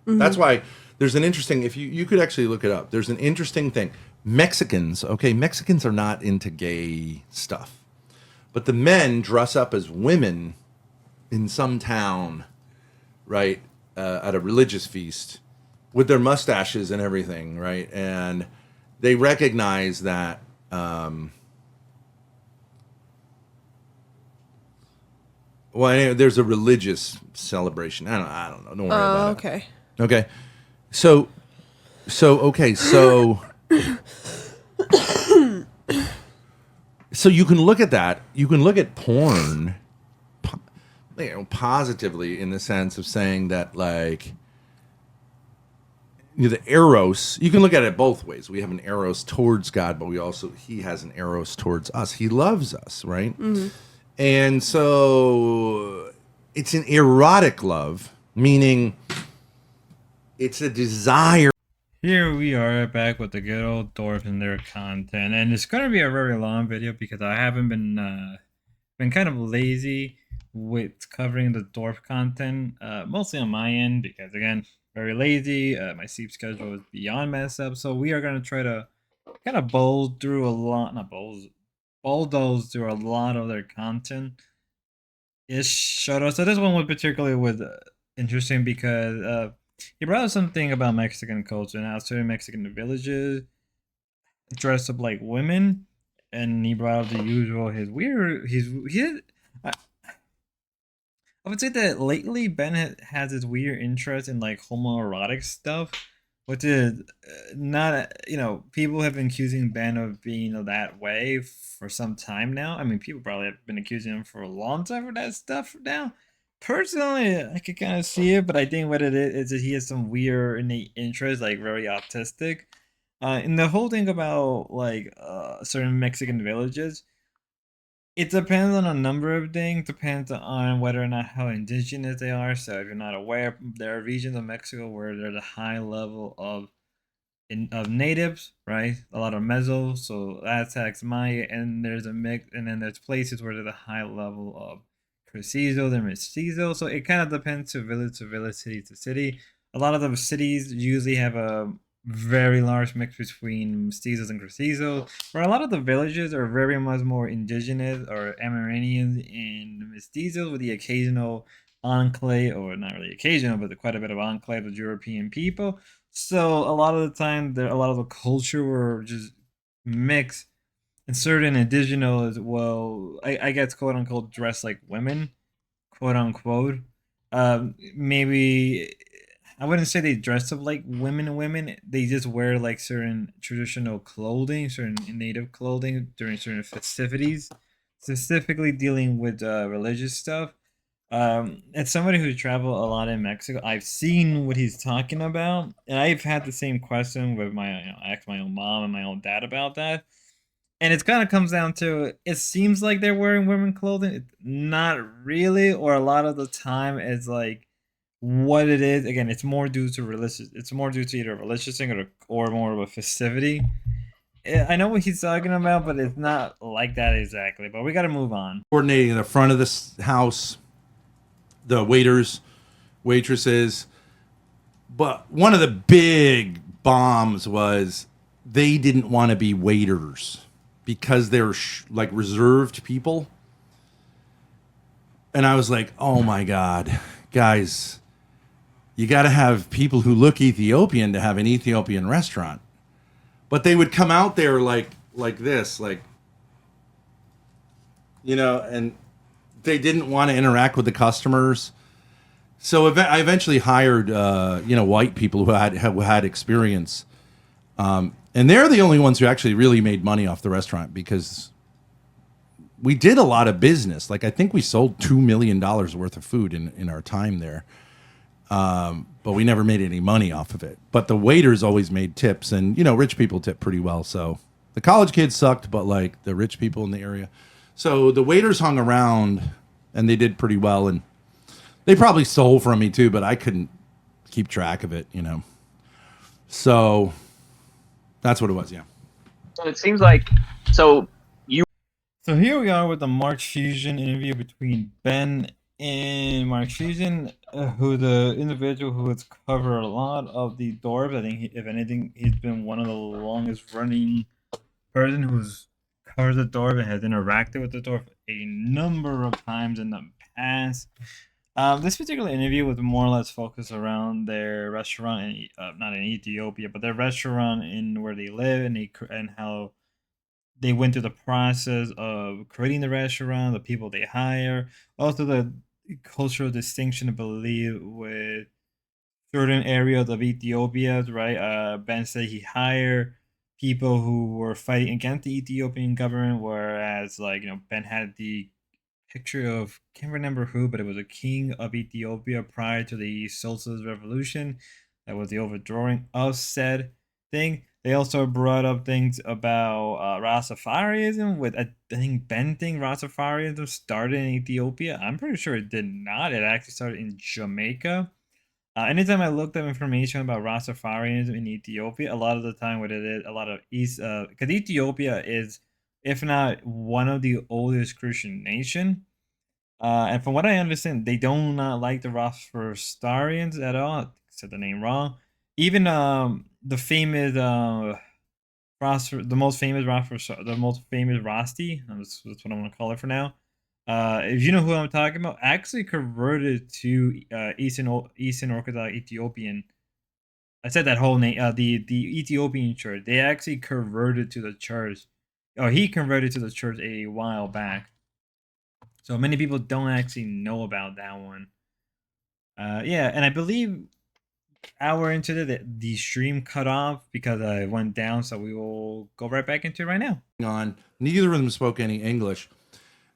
That's why there's an interesting, if you could actually look it up, there's an interesting thing. Mexicans, okay, Mexicans are not into gay stuff, but the men dress up as women in some town, right, at a religious feast with their mustaches and everything, right? And they recognize that well, anyway, there's a religious celebration. I don't know. Don't worry about Oh, it. okay. Okay. So okay, so you can look at that. You can look at porn, positively in the sense of saying that, like, the eros. You can look at it both ways. We have an eros towards God, but he has an eros towards us. He loves us, right? And so it's an erotic love, meaning it's a desire. Here we are back with the good old Thorp and their content, and it's gonna be a very long video because I haven't been kind of lazy with covering the Thorp content, mostly on my end because again, very lazy. My sleep schedule is beyond messed up, so we are gonna try to kind of bowl through a lot, not bowls, bulldoze through a lot of their content. Ish showed us. So this one was particularly interesting because he brought up something about Mexican culture and how certain Mexican villages dress up like women, and he brought up the usual. His weird. I I would say that lately Ben has this weird interest in like homoerotic stuff, which is not. People have been accusing Ben of being that way for some time now. I mean, people probably have been accusing him for a long time for that stuff now. Personally, I could kind of see it, but I think what it is that he has some weird innate interest, like very autistic. And the whole thing about like certain Mexican villages, it depends on a number of things. Depends on whether or not how indigenous they are. So if you're not aware, there are regions of Mexico where there's a high level of natives, right? A lot of mezzo, so Aztecs, Maya, and there's a mix, and then there's places where there's a high level of Crecizo, then Mestizo. So it kind of depends to village, city to city. A lot of the cities usually have a very large mix between mestizos and Crecizo, where a lot of the villages are very much more indigenous or Amerindians and mestizos with the occasional enclave, or not really occasional, but quite a bit of enclave of European people. So a lot of the time, a lot of the culture were just mixed, and certain additional as well. I guess quote unquote dress like women, quote unquote. Maybe I wouldn't say they dress up like women. Women, they just wear like certain traditional clothing, certain native clothing during certain festivities, specifically dealing with religious stuff. As somebody who traveled a lot in Mexico, I've seen what he's talking about, and I've had the same question with I asked my own mom and my own dad about that, and it kind of comes down to it seems like they're wearing women clothing, not really, or a lot of the time it's like what it is. Again, it's more due to religious. It's more due to either a religious thing or more of a festivity. I know what he's talking about, but it's not like that exactly. But we got to move on. Coordinating the front of this house, the waiters, waitresses. But one of the big bombs was they didn't want to be waiters because they're like reserved people. And I was like, oh my God, guys, you got to have people who look Ethiopian to have an Ethiopian restaurant. But they would come out there like this, like, and they didn't want to interact with the customers. So I eventually hired, white people who had experience, and they're the only ones who actually really made money off the restaurant because we did a lot of business. Like I think we sold $2 million worth of food in our time there, but we never made any money off of it. But the waiters always made tips, and rich people tip pretty well. So the college kids sucked, but like the rich people in the area. So the waiters hung around, and they did pretty well, and they probably stole from me too, but I couldn't keep track of it, So that's what it was, yeah. So it seems like so So here we are with the March Fusion interview between Ben And Mark Fusion, who the individual who has covered a lot of the Dorbs. I think, if anything, he's been one of the longest running person who's covered the Dorp and has interacted with the Dorp a number of times in the past. This particular interview was more or less focused around their restaurant in not in Ethiopia, but their restaurant in where they live, and how they went through the process of creating the restaurant, the people they hire, also the cultural distinction, I believe, with certain areas of Ethiopia, right? Ben said he hired people who were fighting against the Ethiopian government, whereas, like, Ben had the picture of, can't remember who, but it was a king of Ethiopia prior to the Socialist Revolution. That was the overdrawing of said thing. They also brought up things about Rastafarianism, with I think Ben think Rastafarianism started in Ethiopia. I'm pretty sure it did not. It actually started in Jamaica. Anytime I looked up information about Rastafarianism in Ethiopia, a lot of the time what it is, a lot of East, because Ethiopia is, if not one of the oldest Christian nation, and from what I understand, they do not like the Rastafarians at all. I said the name wrong. Even the famous the most famous the most famous Rosti, that's what I'm gonna call it for now. If you know who I'm talking about, actually converted to Eastern Orthodox Ethiopian. I said that whole name. The Ethiopian church. They actually converted to the church. Oh, he converted to the church a while back. So many people don't actually know about that one. Yeah, and I believe hour into the stream cut off because I went down. So we will go right back into it right now. On. Neither of them spoke any English.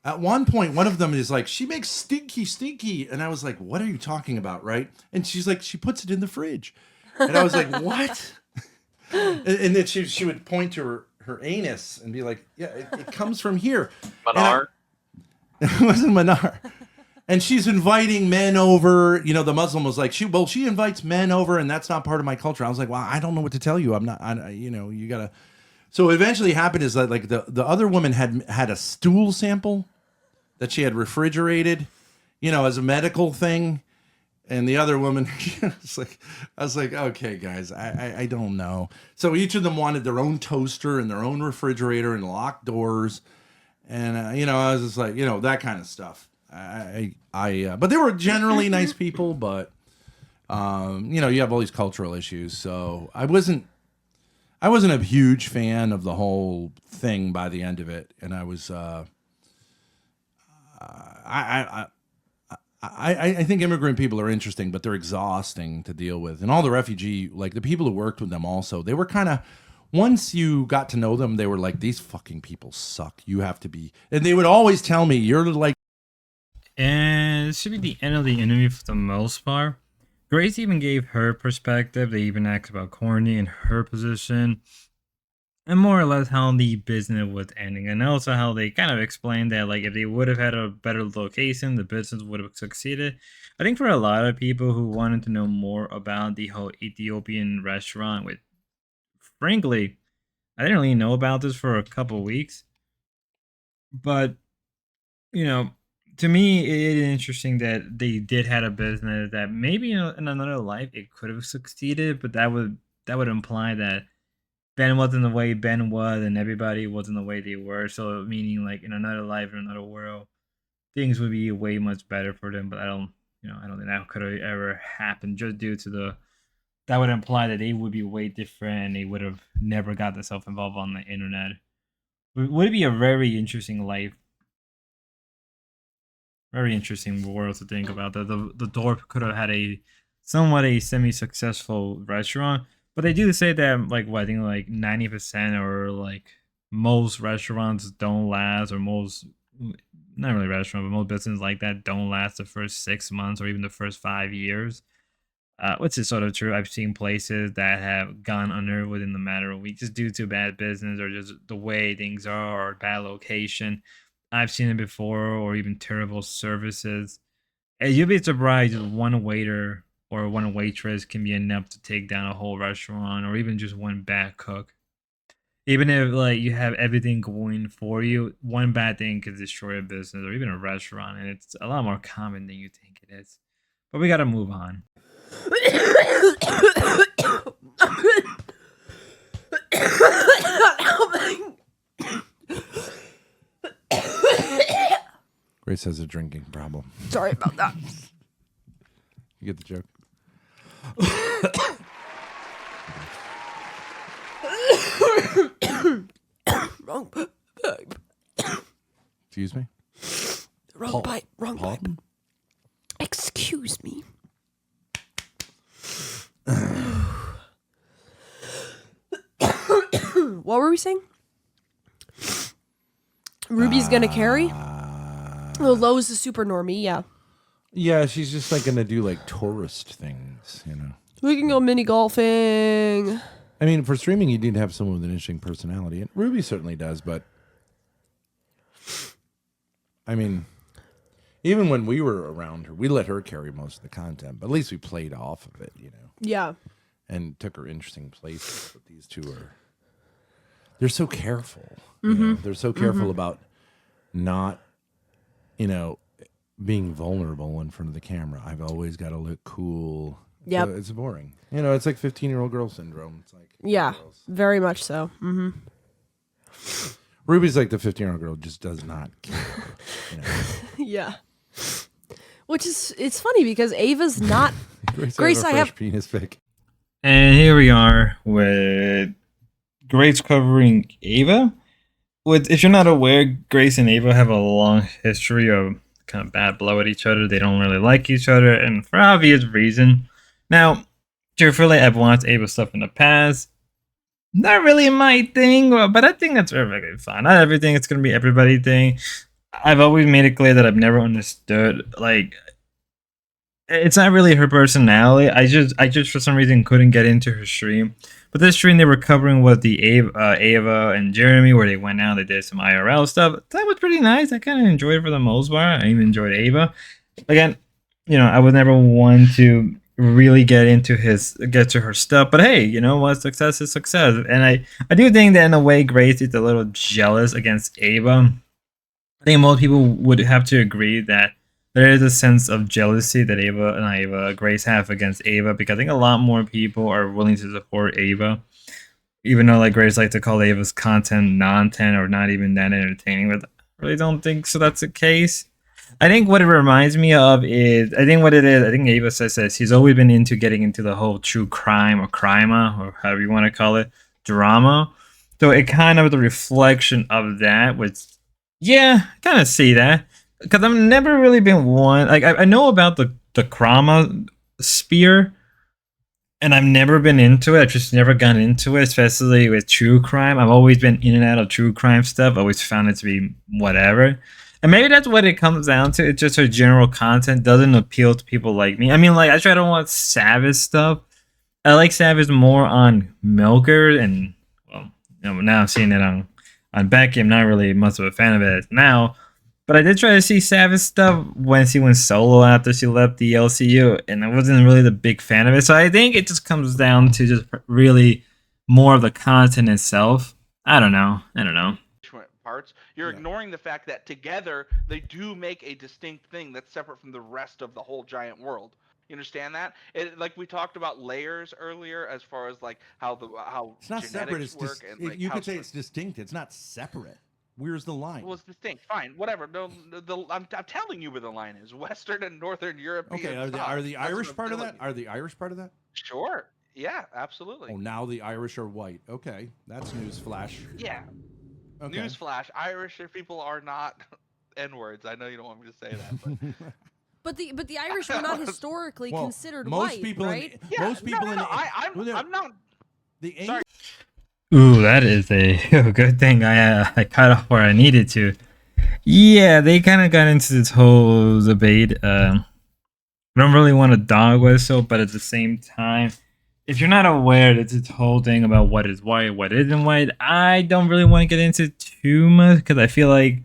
At one point, one of them is like, she makes stinky, stinky. And I was like, what are you talking about, right? And she's like, she puts it in the fridge. And I was like, what? And then she would point to her anus and be like, yeah, it comes from here. Manar. It wasn't Manar. And she's inviting men over. You know, the Muslim was like, she invites men over, and that's not part of my culture. I was like, well, I don't know what to tell you. I'm not, you gotta. So what eventually happened is that, like, the other woman had a stool sample that she had refrigerated, as a medical thing. And the other woman, I was like, okay, guys, I don't know. So each of them wanted their own toaster and their own refrigerator and locked doors. And, I was just like, that kind of stuff. But they were generally nice people, but, you have all these cultural issues. So I wasn't a huge fan of the whole thing by the end of it. And I was, I think immigrant people are interesting, but they're exhausting to deal with. And all the refugee, like the people who worked with them also, they were kind of, once you got to know them, they were like, these fucking people suck. You have to be, and they would always tell me, you're like. And this should be the end of the interview for the most part. Grace even gave her perspective. They even asked about Courtney and her position, and more or less how the business was ending, and also how they kind of explained that, like, if they would have had a better location, the business would have succeeded. I think for a lot of people who wanted to know more about the whole Ethiopian restaurant, with, frankly, I didn't really know about this for a couple weeks, but you know, to me, it is interesting that they did had a business that maybe in another life it could have succeeded, but that would imply that Ben wasn't the way Ben was, and everybody wasn't the way they were. So meaning, like, in another life, in another world, things would be way much better for them. But I don't think that could have ever happened, just due to that would imply that they would be way different, and they would have never got themselves involved on the internet. Would it be a very interesting life, very interesting world to think about. The Dorp could have had a somewhat a semi-successful restaurant, but they do say that, like, what, I think like 90%, or like most restaurants don't last, or most, not really restaurant, but most businesses like that don't last the first 6 months or even the first 5 years. Which is sort of true. I've seen places that have gone under within the matter of weeks, just due to bad business, or just the way things are, or bad location. I've seen it before, or even terrible services. And you'd be surprised, just one waiter or one waitress can be enough to take down a whole restaurant, or even just one bad cook. Even if like you have everything going for you, one bad thing could destroy a business or even a restaurant, and it's a lot more common than you think it is. But we gotta move on. Grace has a drinking problem. Sorry about that. You get the joke? Wrong pipe. Excuse me? Wrong pipe. Wrong Paul? pipe. Excuse me. What were we saying? Ruby's gonna carry? Oh, Lowe's the super normie, yeah. Yeah, she's just like gonna do like tourist things, you know. We can go mini golfing. I mean, for streaming, you need to have someone with an interesting personality, and Ruby certainly does. But I mean, even when we were around her, we let her carry most of the content. But at least we played off of it, you know, Yeah. and took her interesting places. But these two they're so careful. You know? They're so careful about not, you know, being vulnerable in front of the camera. I've always got to look cool. Yep. So it's boring. You know, it's like 15-year-old girl syndrome. It's like Yeah. girls. Very much so. Ruby's like the 15-year-old girl just does not care. You know? Yeah. Which is, it's funny because Ava's not. Grace, I I have a have- fresh penis pic. And here we are with Grace covering Ava. If you're not aware, Grace and Ava have a long history of kind of bad blood at each other. They don't really like each other, and for obvious reason. Now, truthfully, I've watched Ava stuff in the past. Not really my thing, but I think that's perfectly fine. Not everything it's gonna be everybody thing. I've always made it clear that I've never understood, like, it's not really her personality. I just for some reason couldn't get into her stream. But this stream they were covering was the Ava and Jeremy, where they went out, they did some IRL stuff. That was pretty nice. I kind of enjoyed it for the most part. I even enjoyed Ava. Again, you know, I was never one to really get to her stuff. But hey, you know what? Success is success. And I do think that in a way, Grace is a little jealous against Ava. I think most people would have to agree that there is a sense of jealousy that Grace have against Ava, because I think a lot more people are willing to support Ava, even though like Grace like to call Ava's content non-10 or not even that entertaining. But I really don't think so. That's the case. I think what it reminds me of is I think Ava says that she's always been into getting into the whole true crime or crima or however you want to call it drama. So it kind of the reflection of that, which yeah, I kind of see that. Because I've never really been one, like I know about the Krama spear, and I've never been into it. I've just never gotten into it, especially with true crime. I've always been in and out of true crime stuff. I always found it to be whatever. And maybe that's what it comes down to. It's just her general content doesn't appeal to people like me. I mean, like I try to watch Savage stuff. I like Savage more on Milker, and well, you know, now I'm seeing it on Becky. I'm not really much of a fan of it now. But I did try to see Savage stuff when she went solo after she left the LCU, and I wasn't really the big fan of it. So I think it just comes down to just really more of the content itself. I don't know. Parts. You're ignoring the fact that together they do make a distinct thing that's separate from the rest of the whole giant world. You understand that? Like we talked about layers earlier, as far as like how It's not separate. It's work and like you could say it's distinct. It's not separate. Where's the line? Well, it's distinct. Fine, whatever. No, I'm telling you where the line is. Western and Northern European. Okay, are the Irish part of that? Are the Irish part of that? Sure. Yeah, absolutely. Oh, now the Irish are white. Okay, that's news flash. Yeah. Okay. Newsflash: Irish people are not N-words. I know you don't want me to say that, but But the Irish were not historically Well, considered most white, people right? most people no, in I'm not. the Sorry. Ooh, that is a good thing. I cut off where I needed to. Yeah, they kind of got into this whole debate. I don't really want to dog whistle, but at the same time, if you're not aware that this whole thing about what is white, what isn't white, I don't really want to get into too much because I feel like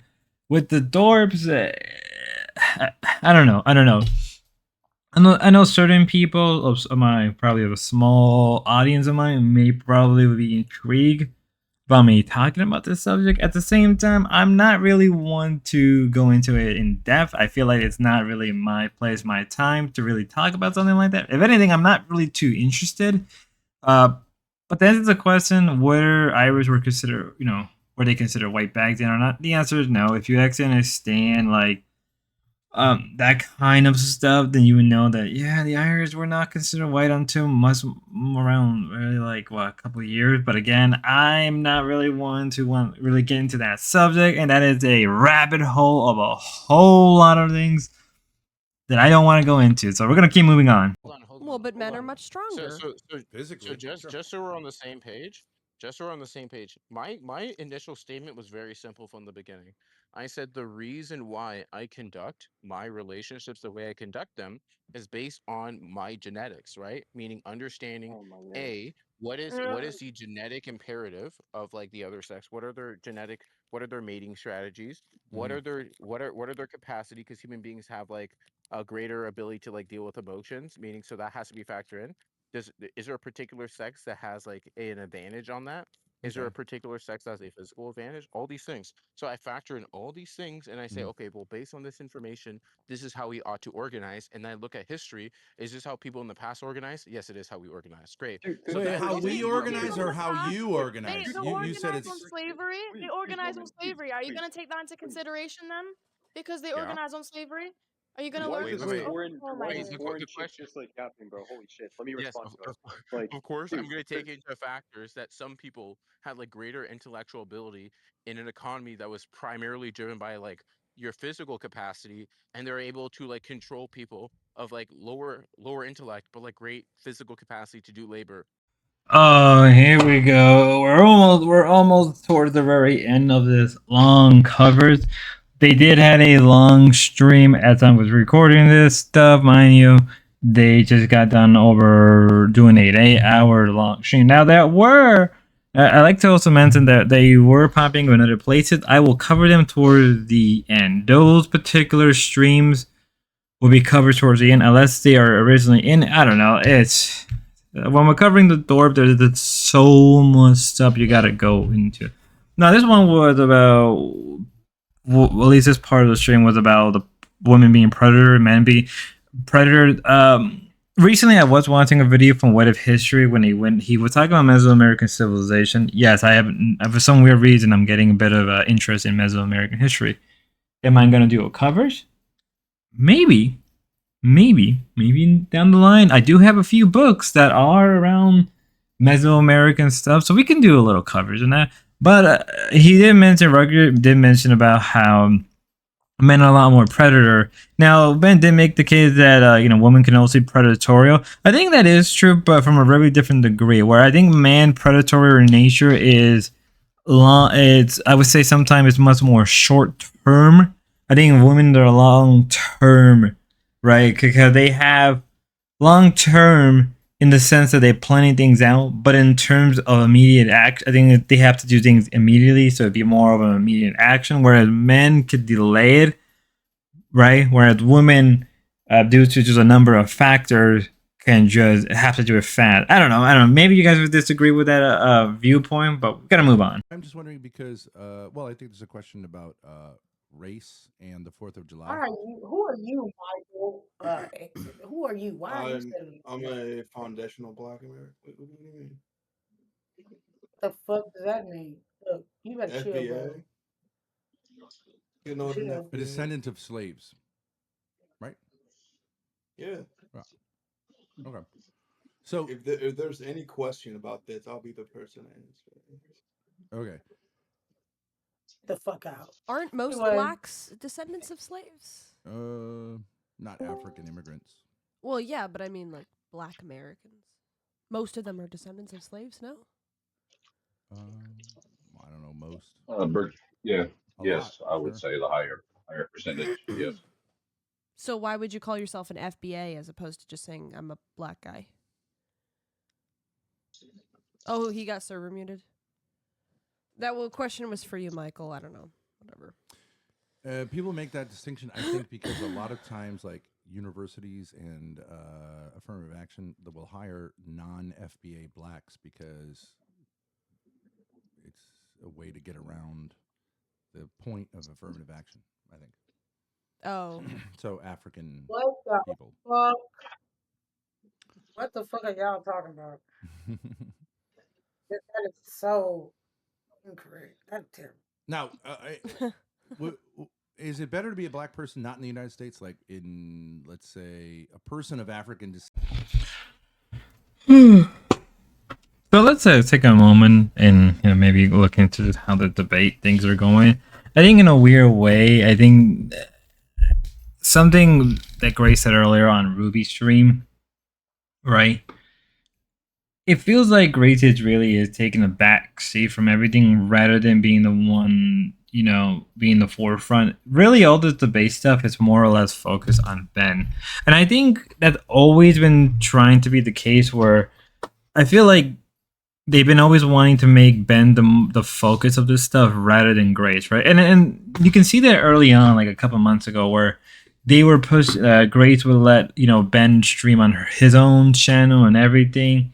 with the Thorps, I don't know. I know certain people of my probably of a small audience of mine may probably be intrigued about me talking about this subject. At the same time, I'm not really one to go into it in depth. I feel like it's not really my place, my time to really talk about something like that. If anything, I'm not really too interested. But then it's a question whether Irish were considered, were they considered white back then or not. The answer is no. If you actually understand like that kind of stuff, then you would know that the Irish were not considered white until much around really like a couple of years. But again, I'm not really one to want really get into that subject, and that is a rabbit hole of a whole lot of things that I don't want to go into. So we're gonna keep moving on. Well, but men are much So stronger. so so Physically, just so we're on the same page, my initial statement was very simple from the beginning. I said the reason why I conduct my relationships the way I conduct them is based on my genetics, right? Meaning understanding A, what is the genetic imperative of like the other sex? What are their mating strategies? Mhm. What are their capacity? Because human beings have like a greater ability to like deal with emotions, meaning so that has to be factored in. Is there a particular sex that has like an advantage on that? Is there Okay. a particular sex that has a physical advantage? All these things. So I factor in all these things and I say, Mhm. okay, well, based on this information, this is how we ought to organize. And then I look at history. Is this how people in the past organized? Yes, it is how we organize. Great. Dude, So Wait, that how leads we into what organize we're or the how past, you they organize? You said organized on it's slavery. They organized on slavery. Are you gonna take that into consideration then? Because they yeah. organized on slavery. Are you gonna Why look? is Wait, this wait, wait. Oh my foreign Wait, god. foreign the shit question. just like happening, bro? Holy shit! Let me Yes, respond to it. Like, of course, I'm dude, going to take into factors that some people had like greater intellectual ability in an economy that was primarily driven by like your physical capacity, and they're able to like control people of like lower intellect but like great physical capacity to do labor. Oh, here we go. We're almost towards the very end of this long covers. They did had a long stream as I was recording this stuff, mind you. They just got done over doing an 8 hour long stream. Now that were I like to also mention that they were popping in other places. I will cover them towards the end. Those particular streams will be covered towards the end, unless they are originally in. I don't know. It's when we're covering the thorp, there's so much stuff you gotta go into. Now, this one was about, well, at least this part of the stream was about the women being predator, men being predator. Recently, I was watching a video from What If History when he was talking about Mesoamerican civilization. Yes, I have, for some weird reason, I'm getting a bit of interest in Mesoamerican history. Am I gonna do a covers? Maybe, maybe down the line. I do have a few books that are around Mesoamerican stuff, so we can do a little coverage on that. But he did mention, Rucker did mention about how men are a lot more predator. Now, Ben did make the case that women can also be predatorial. I think that is true, but from a very different degree. Where I think man predatory in nature is long. It's, I would say sometimes it's much more short term. I think women are long term, right? Because they have long term in the sense that they're planning things out, but in terms of immediate act, I think that they have to do things immediately, so it'd be more of an immediate action. Whereas men could delay it, right? Whereas women, due to just a number of factors, can just have to do it fast. I don't know. Maybe you guys would disagree with that viewpoint, but we gotta move on. I'm just wondering because, well, I think there's a question about race and the 4th of July. Who are you, Michael? Who are you? Why are you I'm saying I'm a foundational Black American. What do you mean? the fuck does that mean? Look, you better chill, FBA? bro. You know the Chill. A FBA? descendant of slaves, right? Yeah. Right. Okay. So, If there's any question about this, I'll be the person to answer. okay. The fuck out. Aren't most Anyway, blacks descendants of slaves? Not African immigrants. Well, yeah, but I mean like black Americans. Most of them are descendants of slaves, no? I don't know, most. Yeah, A lot, yes, I would sure. say the higher percentage. Yes. So why would you call yourself an FBA as opposed to just saying I'm a black guy? Oh, he got server muted. That question was for you, Michael. I don't know. Whatever. People make that distinction, I think, because a lot of times, like universities and affirmative action, that will hire non-FBA blacks because it's a way to get around the point of affirmative action, I think. Oh. So African What the people. fuck? What the fuck are y'all talking about? That is so incorrect. That's terrible. Now, is it better to be a black person not in the United States, like in, let's say, a person of African descent? So let's take a moment and maybe look into how the debate things are going. I think in a weird way, I think something that Grace said earlier on Ruby's stream, right? It feels like Grace really is taking a back seat from everything rather than being the one, being the forefront. Really, all this debate stuff is more or less focused on Ben. And I think that's always been trying to be the case where I feel like they've been always wanting to make Ben the focus of this stuff rather than Grace, right? And you can see that early on, like a couple months ago, where they were Grace would let Ben stream on his own channel and everything.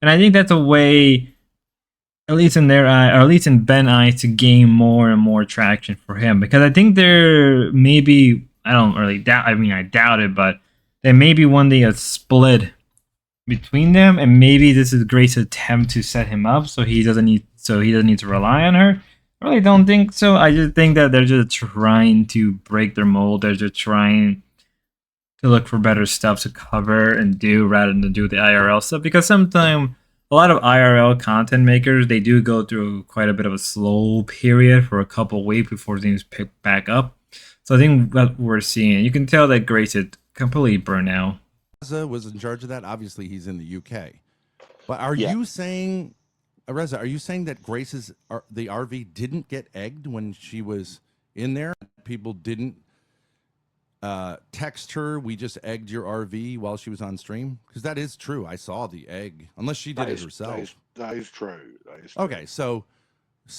And I think that's a way, at least in their eye, or at least in Ben's eyes, to gain more and more traction for him. Because I think there may be, I don't really doubt, I doubt it, but there may be one day a split between them, and maybe this is Grace's attempt to set him up so he doesn't need to rely on her. I really don't think so. I just think that they're just trying to break their mold. They're just trying to look for better stuff to cover and do rather than do the IRL stuff, because sometimes a lot of IRL content makers, they do go through quite a bit of a slow period for a couple weeks before things pick back up. So I think what we're seeing, you can tell that Grace is completely burnt out. Was in charge of that. Obviously, he's in the UK. But are you saying, Reza, are you saying that Grace's the RV didn't get egged when she was in there? People didn't text her, "We just egged your RV" while she was on stream? Because that is true. I saw the egg, unless she did it herself. That is true. That is true. Okay, so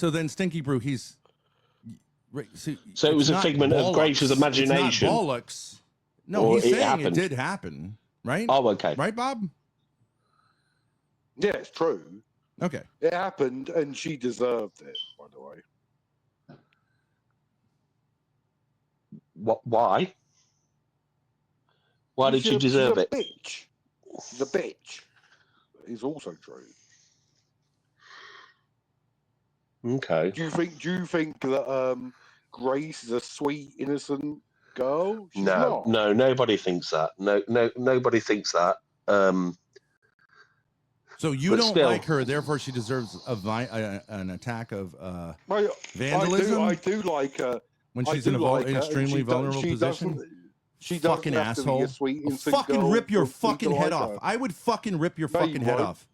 then Stinky Brew, he's so it was a figment of Grace's imagination. It's not bollocks. No, he's saying it did happen, right? Oh, okay. Right, Bob? Yeah, it's true. Okay. It happened, and she deserved it, by the way. Why? Why did she deserve it? Bitch. She's a bitch. It's also true. Okay. Do you think that Grace is a sweet, innocent girl? She's not. No, nobody thinks that. No, nobody thinks that. So you don't like her, therefore she deserves an attack of vandalism? I do like her. When she's in an extremely vulnerable position? She fucking asshole. Fucking rip your fucking head off. I would fucking rip your fucking head off.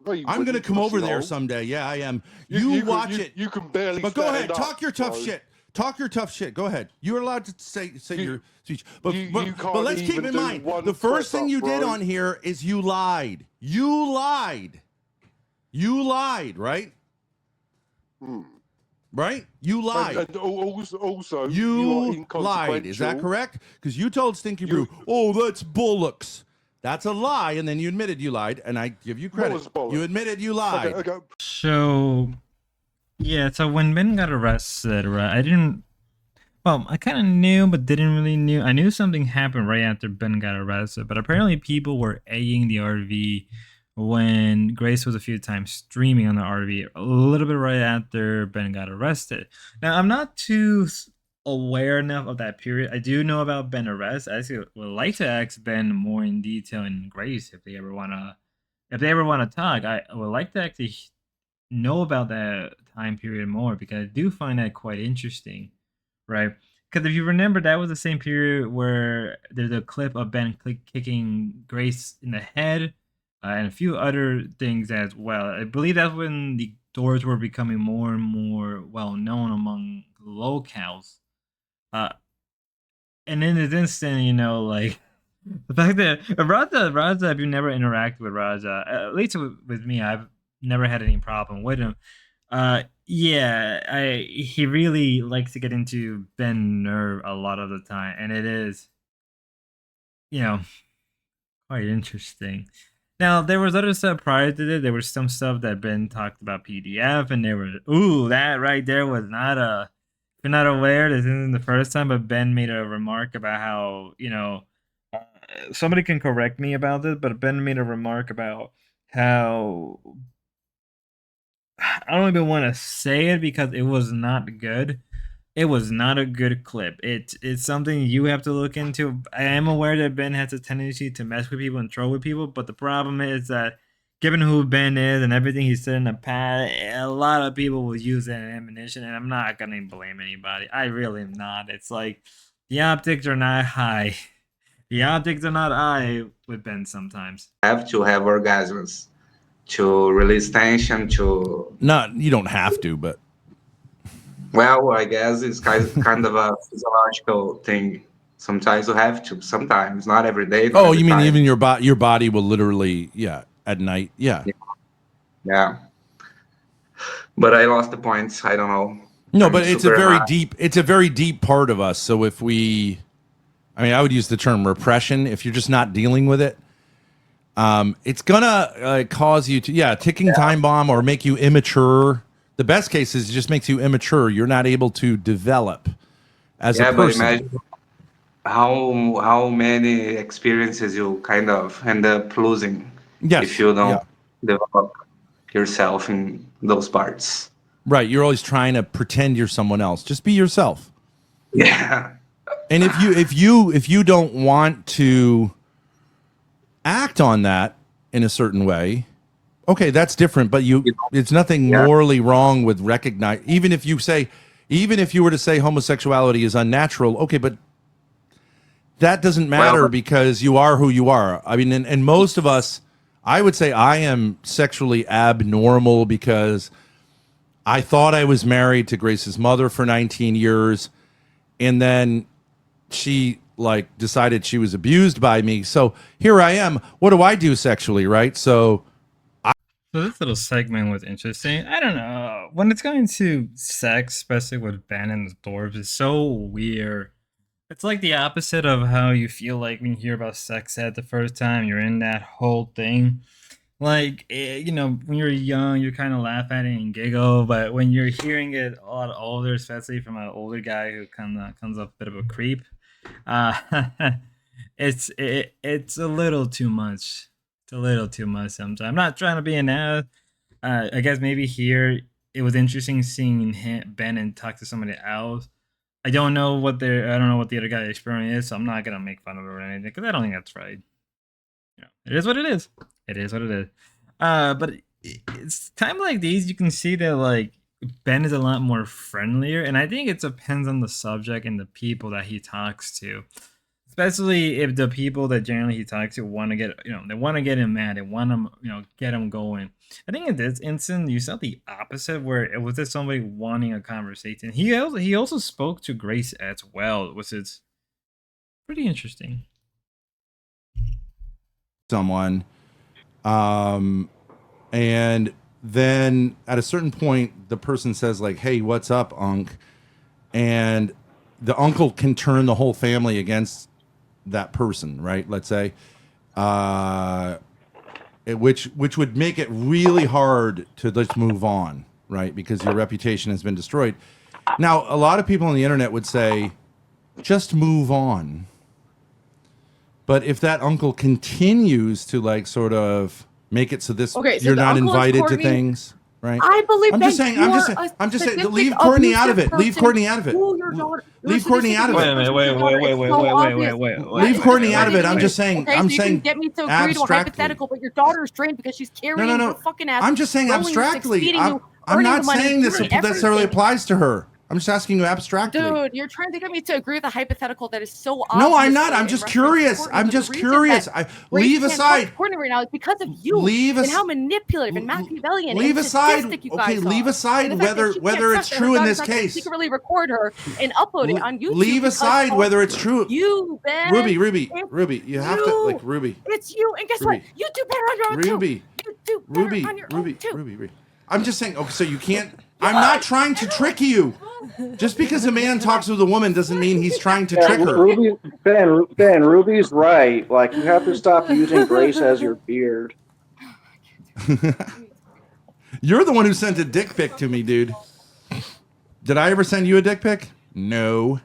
I'm going to come over there someday. Yeah, I am. You watch it. You can barely. But go ahead. Talk your tough shit. Talk your tough shit. Go ahead. You're allowed to say your speech. But let's keep in mind, the first thing you did on here is you lied. You lied. You lied, right? Right? You lied. And also, you lied. Is that correct? Because you told Stinky Brew, "Oh, that's bollocks." That's a lie, and then you admitted you lied, and I give you credit. You admitted you lied. Okay. So, yeah, so when Ben got arrested, right, I kind of knew, but didn't really knew. I knew something happened right after Ben got arrested, but apparently people were egging the RV when Grace was a few times streaming on the RV a little bit right after Ben got arrested. Now, I'm not too aware enough of that period. I do know about Ben arrest. I actually would like to ask Ben more in detail and Grace if they ever want to talk. I would like to actually know about that time period more, because I do find that quite interesting, right? Because if you remember, that was the same period where there's a clip of Ben kicking Grace in the head and a few other things as well. I believe that's when the doors were becoming more and more well known among locals. And in this instant, like the fact that Raza, if you never interacted with Raza, at least with me, I've never had any problem with him. He really likes to get into Ben nerve a lot of the time, and it is, quite interesting. Now there was other stuff prior to this. There was some stuff that Ben talked about PDF, and they were that right there was not a. If you're not aware, this isn't the first time, but Ben made a remark about how somebody can correct me about this, but Ben made a remark about how I don't even want to say it because it was not good. It was not a good clip. It's something you have to look into. I am aware that Ben has a tendency to mess with people and troll with people, but the problem is that given who Ben is and everything he said in the past, a lot of people will use that ammunition, and I'm not gonna blame anybody. I really am not. It's like the optics are not high. The optics are not high with Ben sometimes. Have to have orgasms to release tension. You don't have to, but. Well, I guess it's kind of a physiological thing. Sometimes you have to. Sometimes, not every day. Oh, you mean time. Even your body will literally, at night, yeah. But I lost the point. I don't know. No, but it's a very deep. It's a very deep part of us. So if I would use the term repression. If you're just not dealing with it, it's gonna cause you to ticking time bomb or make you immature. The best case is it just makes you immature. You're not able to develop as a person. But imagine how many experiences you kind of end up losing if you don't develop yourself in those parts. Right. You're always trying to pretend you're someone else. Just be yourself. Yeah. And if you don't want to act on that in a certain way, okay, that's different, but it's nothing morally wrong with recognize. Even if you were to say homosexuality is unnatural, okay, but that doesn't matter because you are who you are. I mean, and most of us, I would say I am sexually abnormal because I thought I was married to Grace's mother for 19 years, and then she decided she was abused by me. So here I am. What do I do sexually, right? So this little segment was interesting. I don't know. When it's going to sex, especially with Ben and the dwarves, it's so weird. It's like the opposite of how you feel like when you hear about sex ed the first time. You're in that whole thing. Like, when you're young, you kind of laugh at it and giggle. But when you're hearing it a lot older, especially from an older guy who kind of comes off a bit of a creep, it's a little too much. It's a little too much sometimes. I'm not trying to be an ass. I guess maybe here it was interesting seeing Ben and talk to somebody else. I don't know what the other guy's experience is, so I'm not gonna make fun of it or anything because I don't think that's right. It is what it is. It is what it is. But it's time like these you can see that Ben is a lot more friendlier, and I think it depends on the subject and the people that he talks to. Especially if the people that generally he talks to want to get, they want to get him mad, they want him, get him going. I think in this instance, you saw the opposite, where it was just somebody wanting a conversation. He also spoke to Grace as well, which is pretty interesting. Someone, and then at a certain point, the person says "Hey, what's up, Unc?" And the uncle can turn the whole family against that person, right? Let's say, which would make it really hard to just move on, right? Because your reputation has been destroyed. Now, a lot of people on the internet would say, just move on. But if that uncle continues to sort of make it so you're not invited to things, right? I believe I'm just saying, leave Courtney out of it. Leave Courtney out of it. Leave Courtney out of it. Wait. Leave Courtney out of it. I'm just saying. Okay, I'm so saying. You can get me to agree to a hypothetical, but your daughter is trained because she's carrying your fucking ass. I'm just saying abstractly. I'm not saying this necessarily applies to her. I'm just asking you abstractly. Dude, you're trying to get me to agree with a hypothetical that is so obvious. No, I'm not. I'm just curious. Leave aside. Right now, it's because of you and how manipulative and Machiavellian leave and aside. You guys leave aside whether it's true in this case. Secretly record her and upload it on YouTube. Leave aside whether it's true. You, Ben. Ruby, you have to Ruby. It's you, and guess what? You do better on your own too. Ruby. You do better on your own too. Ruby. I'm just saying. Okay, so you can't. I'm not trying to trick you. Just because a man talks with a woman doesn't mean he's trying to trick her. Ben, Ruby's right. You have to stop using Grace as your beard. You're the one who sent a dick pic to me, dude. Did I ever send you a dick pic? No.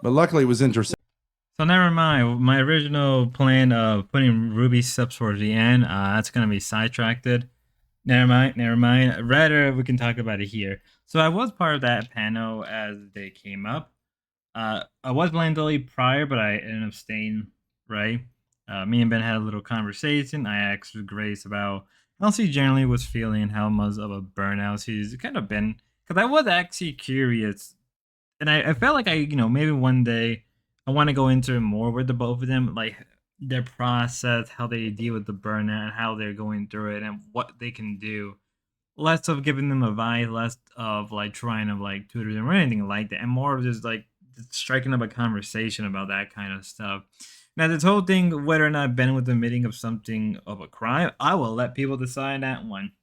But luckily it was interesting. So never mind. My original plan of putting Ruby subs towards the end, that's gonna be sidetracked. Never mind. Rather, we can talk about it here. So I was part of that panel as they came up. I was blind delete prior, but I ended up staying, right? Me and Ben had a little conversation. I asked Grace about how she generally was feeling, how much of a burnout she's kind of been. Because I was actually curious. And I felt like maybe one day I want to go into it more with the both of them, like their process, how they deal with the burnout, how they're going through it, and what they can do. Less of giving them advice, less of like trying to like tutor them or anything like that, and more of just like striking up a conversation about that kind of stuff. Now, this whole thing, whether or not Ben was admitting of something of a crime, I will let people decide that one.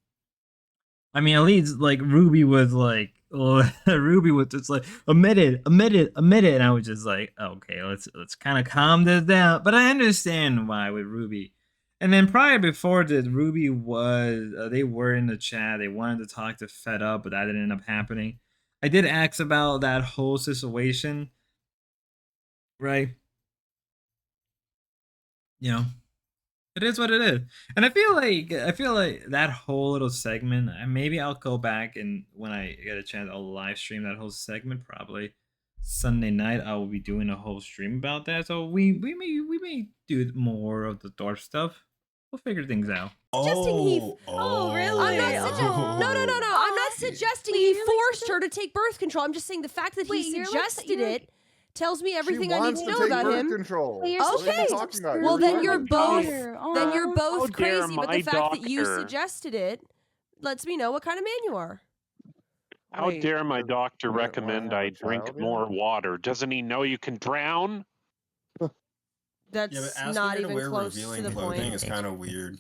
I mean, at least like Ruby was like, Ruby was just like admit it, and I was just like, okay, let's kind of calm this down. But I understand why with Ruby. And then prior before this, Ruby was they were in the chat. They wanted to talk to Fed Up, but that didn't end up happening. I did ask about that whole situation, right? You know, it is what it is. And I feel like that whole little segment, maybe I'll go back and when I get a chance, I'll live stream that whole segment. Probably Sunday night, I will be doing a whole stream about that. So we may do more of the Thorp stuff. We'll figure things out. Suggesting really? I'm not no. I'm not suggesting he forced her to take birth control. I'm just saying the fact that he suggested it tells me everything I need to know about him. Control. Okay. Well, then you're both crazy, but the fact that you suggested it lets me know what kind of man you are. How dare my doctor recommend I drink more water? Doesn't he know you can drown? That's not even close to the point. Is kind of weird.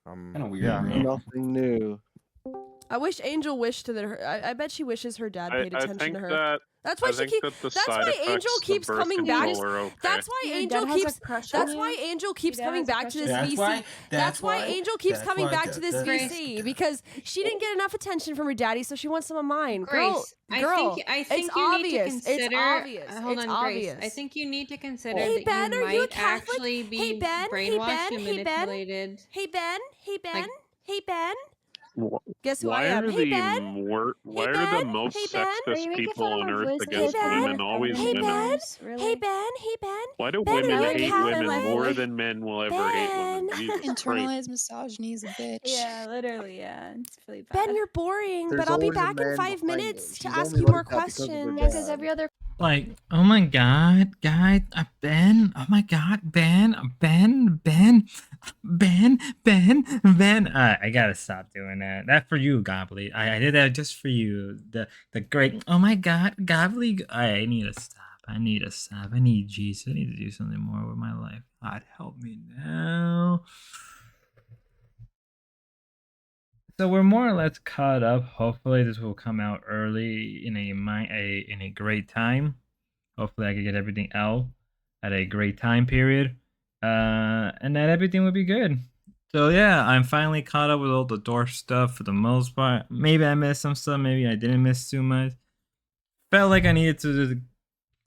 Kind of weird. Yeah, nothing new. I wish Angel wished that her. I bet she wishes her dad paid attention to her. That's why she keeps. That's why Angel keeps coming back. That's why Angel keeps. That's why Angel keeps coming back to this VC. That's why Angel keeps coming back to this VC because she didn't get enough attention from her daddy, so she wants some of mine. Girl, I think it's you obvious. need to consider. It's obvious. Hold it's on, obvious. Grace. I think you need to consider Hey that Ben, you are you a might Catholic? actually be Hey Ben, brainwashed and manipulated. Hey Ben, hey Ben, Like- hey Ben. Guess who I Why am? are Hey the Ben. why are the most sexist people on earth against women always Hey women? Ben. Hey Ben. Hey Ben. Why do Ben, women are you a hate Catholic? women more than men will ever hate women? Jesus Christ. Internalized misogyny is a bitch. Yeah, literally, yeah. It's really bad. Ben, you're boring, There's but I'll be always a back in man 5 behind minutes you. to She's ask only you more like that because of her questions. Yeah, because every other Like, oh my god, guys, Ben, oh my god, Ben. I gotta stop doing that. That for you, Gobbly. I did that just for you. The great, oh my god, Gobbly. I need to stop. I need Jesus. I need to do something more with my life. God, help me now. So we're more or less caught up. Hopefully this will come out early in a great time. Hopefully I can get everything out at a great time period. And that everything will be good. So yeah, I'm finally caught up with all the Thorp stuff for the most part. Maybe I missed some stuff, maybe I didn't miss too much. Felt like I needed to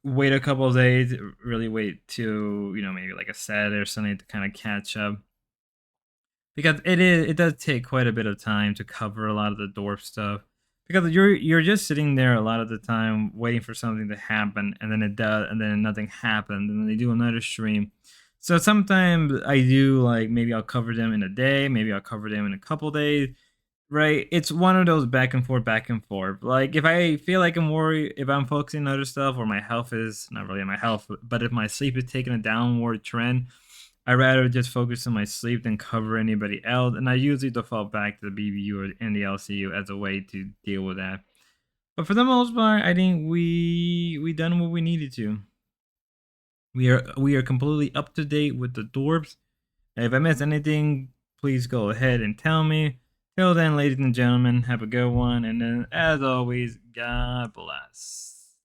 wait a couple of days, really wait to, maybe like a Saturday or Sunday to kind of catch up. Because it does take quite a bit of time to cover a lot of the Thorp stuff. Because you're just sitting there a lot of the time waiting for something to happen, and then it does, and then nothing happened, and then they do another stream. So sometimes I do like maybe I'll cover them in a day, maybe I'll cover them in a couple days, right? It's one of those back and forth. Like if I feel like I'm worried, if I'm focusing on other stuff, or my health is not really my health, but if my sleep is taking a downward trend, I'd rather just focus on my sleep than cover anybody else, and I usually default back to the BBU and the LCU as a way to deal with that. But for the most part, I think we done what we needed to. We are completely up to date with the Thorps. If I missed anything, please go ahead and tell me. Till then, ladies and gentlemen, have a good one, and then as always, God bless.